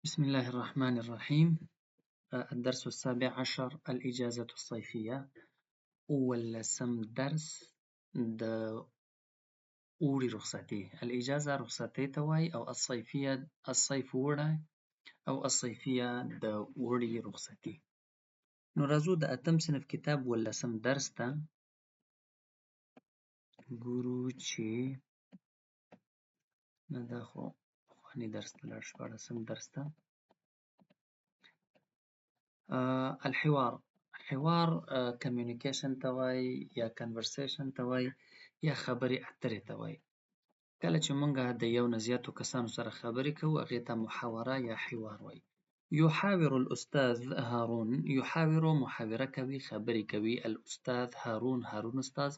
بسم الله الرحمن الرحيم. الدرس السابع عشر الإجازة الصيفية. ولسم درس د اوړي رخصتي. الإجازة رخصتي توای او الصيفية الصيف وړه او الصيفية د اوړي رخصتي. نو راځو د اتم صنف کتاب ولسم درس ته ګورو چې نه دا خو پخواني درس ته لاړ شپاړسم درس ته. الحوار حوار communication ته وایي یا conversation ته وایي یا خبرې اترې ته وایي. کله چې موږ د یو نه زیاتو کسانو سره خبرې کوو هغې ته محاوره یا حوار وایي. یحاور الأستاذ هارون. یحاور محاوره کوي، خبرې کوي. الأستاذ هارون استاذ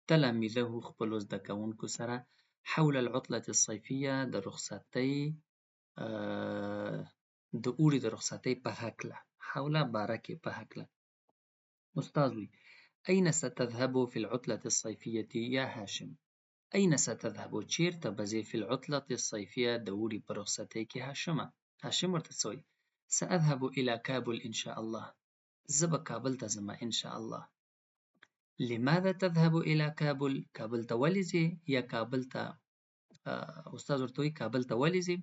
تلاميذه خپلو زده کوونکو سره حول العطلة الصيفية د رخصتۍ د اوړي د رخصتۍ په هکله. حوله باره کې په هکله. استاذ وی أين ستذهب في العطلة الصيفية يا هاشم؟ أين ستذهب؟ چیرته به ځې في العطلة الصيفية د اوړي په رخصتۍ کې هاشمه؟ هاشم ورته څه وایي؟ سأذهب إلى كابل إن شاء الله. زه به کابل ته ځمه إن شاء الله. لماذا تذهب إلى كابل؟ کابل ته ولې ځې؟ یا کابل ته استاد ورته وایي کابل ته ولې ځې؟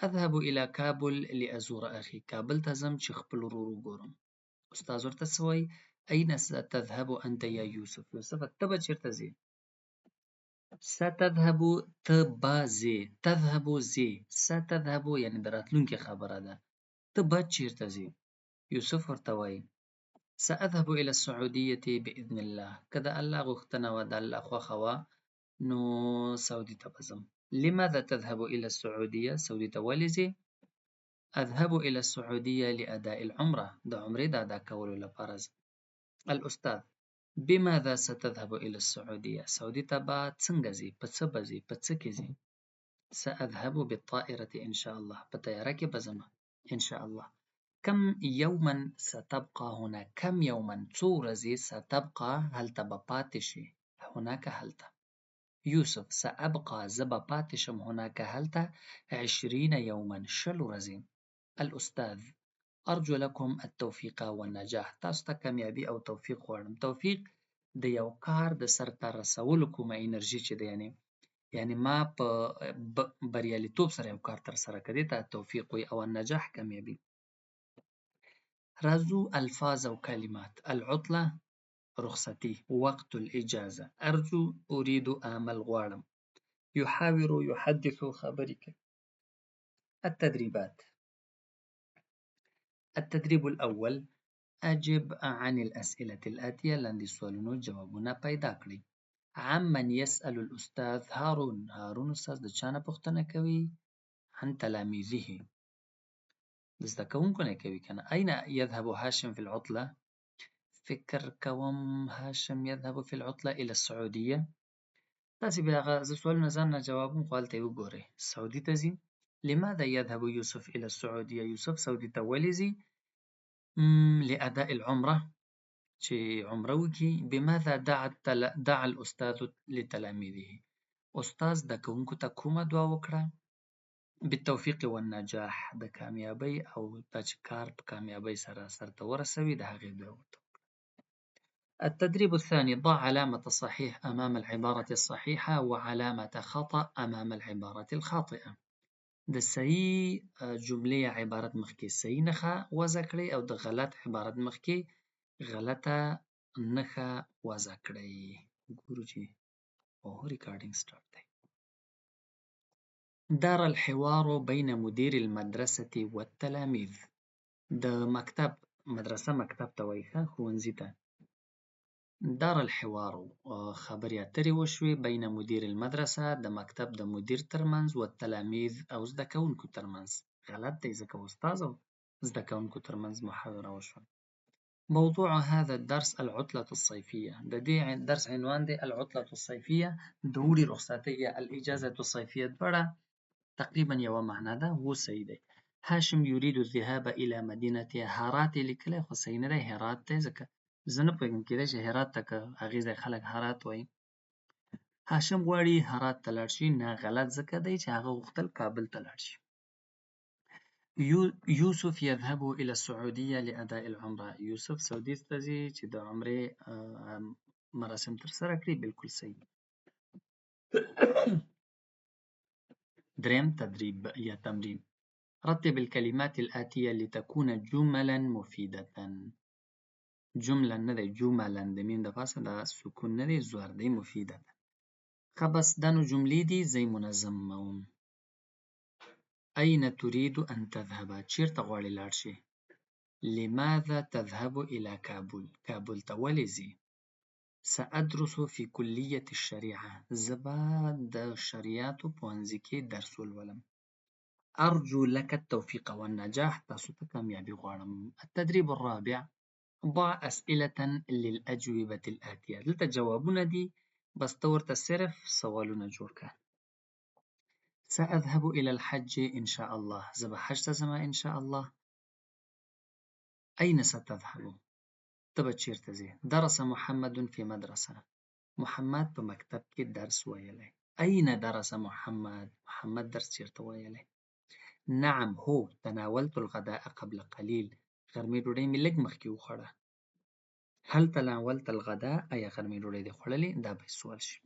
أذهب إلى كابل لأزور أخي. کابل ته ځم چې خپل ورور وګورم. استاد ورته څه وایي؟ أين ستذهب أنت يا يوسف؟ یوسفه ته به چیرته ځې؟ ستذهب ته به ځې، تذهب ځې، ستذهب یعنې د راتلونکې خبره ده. ته به چیرته ځې؟ یوسف ورته وایي سأذهب إلى السعودية بإذن الله. که د الله غوښتنه وه، د الله خوښه وه، نو سعودي ته به ځم. لماذا تذهب إلى السعودية؟ سعودي ته ولې ځې؟ أذهب إلى السعودية لأداء العمرة. د عمرې د ادا کولو لپاره ځم. الأستاذ بماذا ستذهب إلى السعودية؟ سعودي ته به څنګه ځې؟ په څه به ځې؟ په څه کې ځې؟ سأذهب بالطائرة إن شاء الله. په طیاره کې به ځم إن شاء الله. كم يوما ستبقى هنا؟ كم يوما څو ورځې ستبقى هلته به پاتې شي؟ هناك هلته. يوسف سأبقى زه به پاتې شم هناك هلته 20 يوما 20 ورځې. الأستاذ أرجو لكم التوفيق والنجاح. تاسو ته کامیابي او توفیق غواړم. توفیق د یو کار د سرته رسولو کومه انرژي چې ده، یعنی ما په بریالیتوب سره یو کار تر سره کړی ته توفیق وي، او النجاح کامیابي. راځو الفاظ او کلمات. العطلة رخصتي. وقت الإجازة أرجو أريد آمل غواړم. يحاور يحدث خبرې کوي. التدريبات. التدريب الأول أجب عن الأسئلة الآتية. لاندې سوالونو جوابونه پیدا کړئ. عمن يسأل الأستاذ هارون. هارون استاذ د چا نه پوښتنه کوي؟ عن تلاميذه. د زده کوونکو نه کوي کنه. أين يذهب هاشم في العطلة؟ فکر کوم هاشم يذهب في العطلة إلى السعودية. تاسې بیا هغه زه سوالونه ځان نه جوابوم، خو هلته یې وګورئ. سعودي ته ځي. لماذا يذهب يوسف إلى السعودية؟ يوسف سعودي ته ولې ځي؟ لأداء العمرة چې عمره وکړي. بماذا دعا الأستاذ لتلاميذه. استاذ زده کوونکو ته کومه دعا وکړه؟ بالتوفيق والنجاح. د کامیابۍ او دا چې کار په کامیابۍ سره سرته ورسوي د هغې دعا ورته وکړه. التدريب الثاني ضع علامة صحيح أمام العبارة الصحيحة وعلامة خطأ أمام العبارة الخاطئة. د صحیح جملې یا عبارت مخکې صحیح نښه وضع کړئ او د غلط عبارت مخکې غلطه نښه وضع کړئ. ګورو چې ریکارډینګ سټارټ دی. دار الحوار بين مدير المدرسة والتلاميذ. د مکتب مدرسه مکتب ته وایي، ښوونځي ته. دار الحوار خبرې اترې وشوې بین مدیر المدرسه د مکتب د مدیر ترمنځ والتلاميذ او زده کوونکو ترمنځ. غلط دی ځکه استاد او زده کوونکو ترمنځ محاوره وشوه. موضوع هذا الدرس العطلة الصيفية. د دې درس عنوان دی العطلة الصيفية. د اوړي رخصتۍ یا الإجازة الصيفية دواړه تقریبا یوه معنا ده. هو صحیح دی. هاشم يريد الذهاب إلى مدينة هرات. لیکلی خو صحیح نه دی، هرات دی، ځکه زه نه پوهېږم کېدای شي هرات ته که هغې ځای خلک هرات وایي. هاشم غواړي هرات ته لاړ شي. نه، غلط ځکه دی چې هغه غوښتل کابل ته لاړ شي. يوسف يذهب إلى السعودية لأداء العمرة. يوسف سعودي ته ځي چې د عمرې مراسم ترسره کړي. بالکل صحیح. دریم تدریب یا تمرین. رتب الكلمات الآتية لتكون جملا مفيدة. جمله نه دی، جملا د میم د پاسه دا سکون نه دی، زور دی، مفیده ده. ښه بس دا نو جملې دي، زه یې منظموم. أين تريد أن تذهب؟ چیرته غواړې لاړ شې؟ لماذا تذهب إلى كابول؟ کابل ته ولې ځې؟ سأدرس في كلية الشريعة. زه به د شریعاتو پوهنځي کې درس ولولم. أرجو لك التوفيق والنجاح. تاسو ته کامیابي غواړم. التدريب الرابع. ضع أسئلة للأجوبة الآتية. دلته جوابونه دي، بس ته ورته صرف سوالونه جوړ کړه. سأذهب إلى الحج إن شاء الله. زه به حج ته ځم إن شاء الله. أين ستذهب؟ ته به چیرته ځې؟ درس محمد في مدرسة. محمد په مکتب کې درس ویلی. أين درس محمد؟ محمد درس چیرته ویلی؟ نعم هو تناولت الغداء قبل قليل. غرمې ډوډۍ مې لږ مخکې وخوړه. هل تناولت الغداء؟ آیا غرمې ډوډۍ دې خوړلې؟ دا به سوال شي.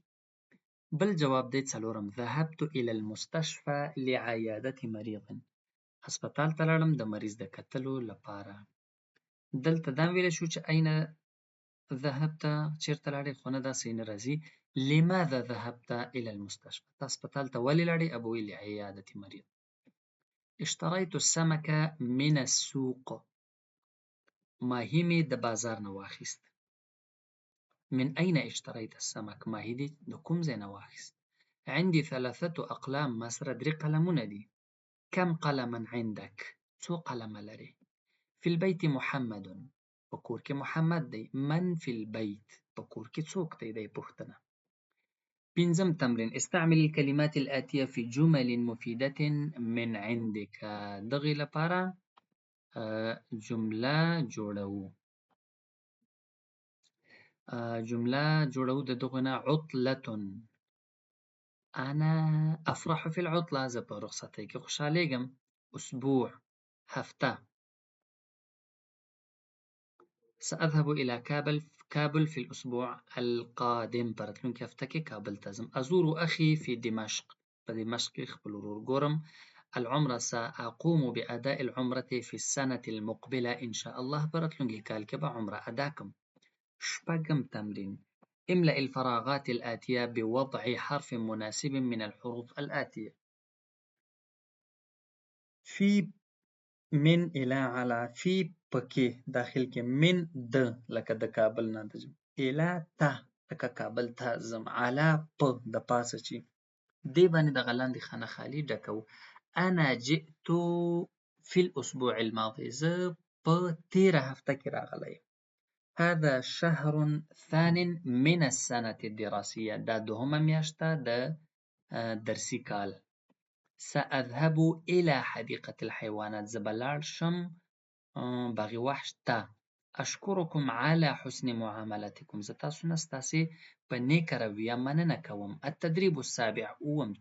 بل جواب دی څلورم. ذهبت إلى المستشفى لعيادة مريض. هسپتال ته لاړم د مریض د کتلو لپاره. دلته دا ویلی شو چې أين ذهبت، چیرته لاړې، خو نه دا صحیح نه راځي. لماذا ذهبت إلى المستشفى؟ ته هسپتال ته ولې لاړې؟ ابو ویل لعيادة مريض. اشتريت السمك من السوق. ماهی مې د بازار نه واخیست. من أين اشتريت السمك؟ ماهی دې د کوم ځای نه واخیست؟ عندي 3 أقلام. ما سره 3 قلمونه دي. كم قلما عندك؟ څو قلمه لرې؟ في البيت محمد. په کور کې محمد دی. من في البيت. په کور کې څوک دی؟ دی پوښتنه. پنځم تمرین. استعمل الكلمات الآتية في جمل مفيدة من عندك. دغې لپاره جمله جوړوو. جمله جوړوو د دغو نه. عطلة. أنا أفرح في العطلة. زه په رخصتۍ کې خوشحالیږم. أسبوع. هفته. سأذهب إلى كابل في الأسبوع القادم. په راتلونکې هفته کې کابل ته ځم. أزور أخي في دمشق. په دمشق کې خپل ورور ګورم. العمرة. سأقوم بأداء العمرة في السنة المقبلة إن شاء الله. په راتلونکي کال کې به عمره ادا کړم. شپږم تمرین. املأ الفراغات الآتية بوضع حرف مناسب من الحروف الآتية. في، من، إلى، على. في پکې داخل کې. من د لکه د کابل نه د ځم. إلى ته لکه کابل ته ځم. على په د پاسه چې دې باندې دغه لاندې خانه خالي ډکوو. أنا جئت في الأسبوع الماضي. زه په تېره هفته کې راغلی یم. هذا شهر ثان من السنة الدراسية. دا دوهمه میاشته د درسي کال. سأذهب إلى حديقة الحيوانات. زه به لاړ شم باغ وحش ته. أشكركم على حسن معاملتكم. زه تاسو نه ستاسې په نیکه رویه مننه کوم. التدريب السابع. اووم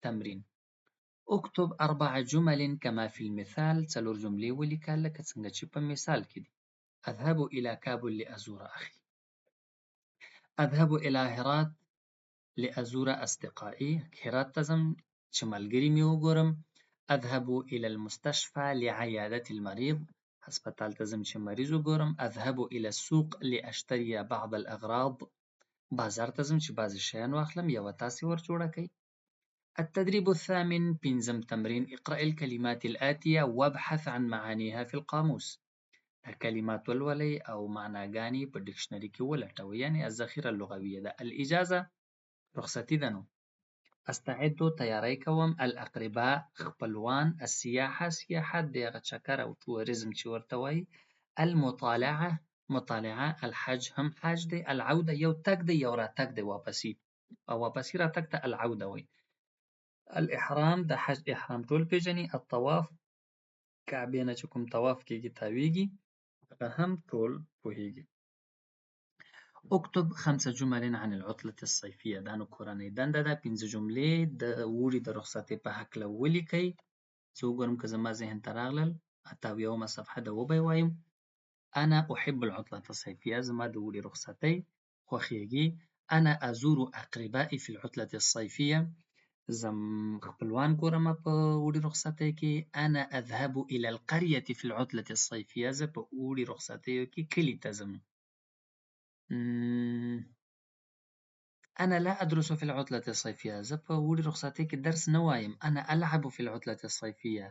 تمرین. اكتب 4 جمل كما في المثال. 4 جملې ولیکه لکه څنګه چې په مثال کې دي. أذهب إلى كابل لأزور أخي. أذهب إلى هرات لأزور أصدقائي. هرات ته ځم چې ملګري مې وګورم. أذهب إلى المستشفى لعيادة المريض. هسپتال ته ځم چې مریض وګورم. أذهب إلى السوق لأشتري بعض الأغراض. بازار ته ځم چې بعضې شیان واخلم. یوه تاسې ور جوړه کړئ. التدريب الثامن. پنځم تمرین. اقرأ الكلمات الآتية وابحث عن معانيها في القاموس. کلمات ولولئ او معناګانې په ډکشنري کې ولټوئ. یعنې الذخیره اللغویه ده. الإجازة رخصتي ده. نو استعد تیاری کوم. الأقرباء خپلوان. السیاحه سیاحت دی، هغه چکر او ټوریزم چې ورته وایي. المطالعه مطالعه. الحج هم حج دی. العوده یو تګ دی، یو راتګ دی، واپسي. او واپسي راتګ ته العوده وایي. الإحرام د حج احرام ټول پیژني. الطواف کعبې نه چې کوم طواف کېږي تاویږي، هغه هم ټول پوهیږي. اكتب 5 جمل عن العطلة الصيفية. دا نو کورنۍ دنده ده. 5 جملې د اوړي د رخصتۍ په هکله ولیکئ. زه وګورم که زما ذهن ته راغلل. 78مه صفحه د وبه یې وایم. أنا أحب العطلة الصيفية، زما د اوړي رخصتۍ خوښیږي. أنا أزور أقربائي في العطلة الصيفية، زم خپلوان ګورمه په اوړي رخصتۍ کې. أنا أذهب إلى القرية في العطلة الصيفية، زه په اوړي رخصتیو کې کلي ته ځم. أنا لا أدرس في العطلة الصيفية، زه په اوړي رخصتۍ کې درس نه وایم. أنا ألعب في العطلة الصيفية،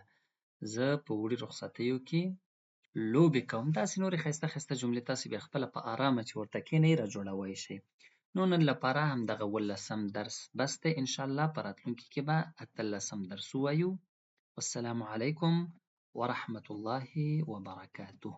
زه په اوړي رخصتیو کې لوبې کوم. داسې نورې ښایسته ښایسته جملې تاسې بیا خپله په ارامه چې ورته کښېنئ راجوړوی شئ. نو نن لپاره همدغه 18م درس بس دی. انشاءالله په راتلونکي کې به 18م درس ووایو. والسلام علیکم ورحمة الله وبرکاته.